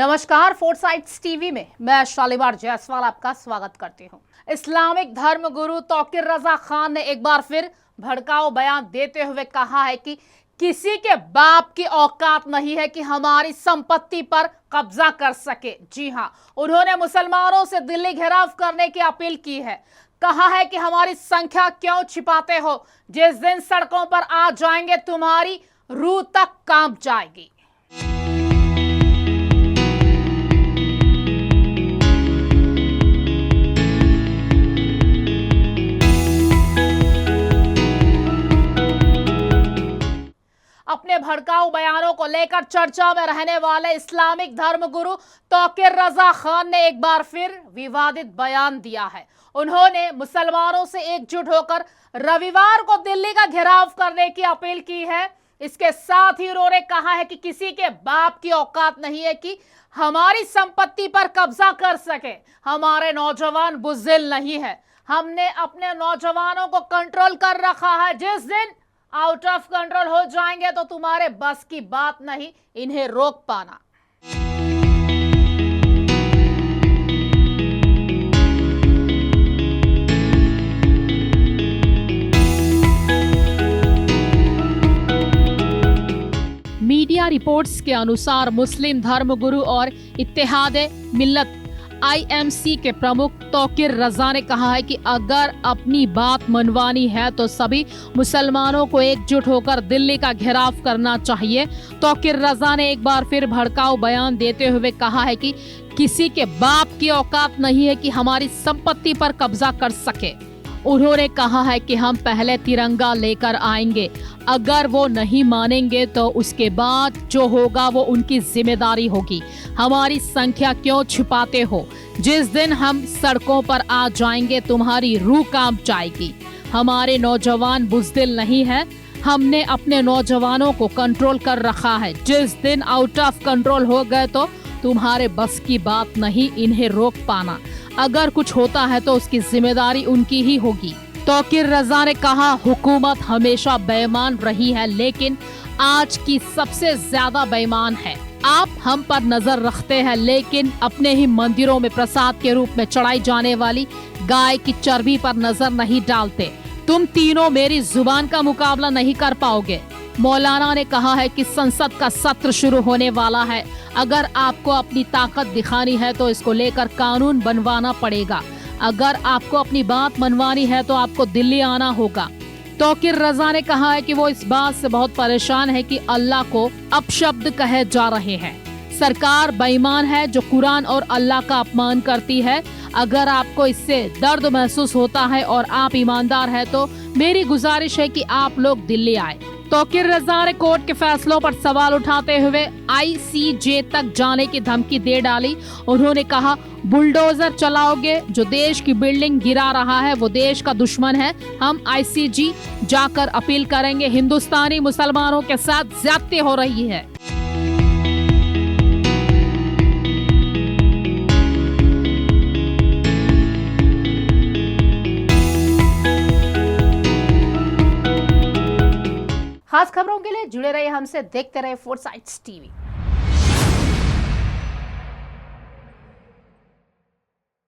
नमस्कार, फोर्साइट्स टीवी में मैं शालीमार जायसवाल आपका स्वागत करती हूं। इस्लामिक धर्म गुरु तौकीर रजा खान ने एक बार फिर भड़काऊ बयान देते हुए कहा है कि किसी के बाप की औकात नहीं है कि हमारी संपत्ति पर कब्जा कर सके। जी हां, उन्होंने मुसलमानों से दिल्ली घेराव करने की अपील की है। कहा है कि हमारी संख्या क्यों छिपाते हो, जिस दिन सड़कों पर आ जाएंगे तुम्हारी रूह तक कांप जाएगी। अपने भड़काऊ बयानों को लेकर चर्चा में रहने वाले इस्लामिक धर्म गुरु तौकीर रजा खान ने एक बार फिर विवादित बयान दिया है। उन्होंने मुसलमानों से एकजुट होकर रविवार को दिल्ली का घेराव करने की अपील की है। इसके साथ ही उन्होंने कहा है कि किसी के बाप की औकात नहीं है कि हमारी संपत्ति पर कब्जा कर सके। हमारे नौजवान बुज़दिल नहीं है, हमने अपने नौजवानों को कंट्रोल कर रखा है। जिस दिन आउट ऑफ कंट्रोल हो जाएंगे तो तुम्हारे बस की बात नहीं इन्हें रोक पाना। मीडिया रिपोर्ट्स के अनुसार मुस्लिम धर्मगुरु और इत्तेहाद मिल्लत IMC के प्रमुख तौकीर रजा ने कहा है कि अगर अपनी बात मनवानी है तो सभी मुसलमानों को एकजुट होकर दिल्ली का घेराव करना चाहिए। तौकीर रजा ने एक बार फिर भड़काऊ बयान देते हुए कहा है कि किसी के बाप की औकात नहीं है कि हमारी संपत्ति पर कब्जा कर सके। उन्होंने कहा है कि हम पहले तिरंगा लेकर आएंगे, अगर वो नहीं मानेंगे तो उसके बाद जो होगा वो उनकी जिम्मेदारी होगी। हमारी संख्या क्यों छिपाते हो, जिस दिन हम सड़कों पर आ जाएंगे तुम्हारी रूह कांप जाएगी। हमारे नौजवान बुज़दिल नहीं है, हमने अपने नौजवानों को कंट्रोल कर रखा है। जिस दिन आउट ऑफ कंट्रोल हो गए तो तुम्हारे बस की बात नहीं इन्हें रोक पाना। अगर कुछ होता है तो उसकी जिम्मेदारी उनकी ही होगी। तौकीर रजा ने कहा, हुकूमत हमेशा बेईमान रही है लेकिन आज की सबसे ज्यादा बेईमान है। आप हम पर नजर रखते हैं लेकिन अपने ही मंदिरों में प्रसाद के रूप में चढ़ाई जाने वाली गाय की चर्बी पर नजर नहीं डालते। तुम तीनों मेरी जुबान का मुकाबला नहीं कर पाओगे। मौलाना ने कहा है कि संसद का सत्र शुरू होने वाला है, अगर आपको अपनी ताकत दिखानी है तो इसको लेकर कानून बनवाना पड़ेगा। अगर आपको अपनी बात मनवानी है तो आपको दिल्ली आना होगा। तौकीर रजा ने कहा है कि वो इस बात से बहुत परेशान है कि अल्लाह को अपशब्द कहे जा रहे हैं। सरकार बेईमान है जो कुरान और अल्लाह का अपमान करती है। अगर आपको इससे दर्द महसूस होता है और आप ईमानदार हैं तो मेरी गुजारिश है कि आप लोग दिल्ली आए। तौकीर रजा ने कोर्ट के फैसलों पर सवाल उठाते हुए ICJ तक जाने की धमकी दे डाली। उन्होंने कहा, बुलडोजर चलाओगे, जो देश की बिल्डिंग गिरा रहा है वो देश का दुश्मन है। हम ICJ जाकर अपील करेंगे। हिंदुस्तानी मुसलमानों के साथ ज्यादती हो रही है। खास खबरों के लिए जुड़े रहिए हमसे, देखते रहे फोर्साइट्स टीवी।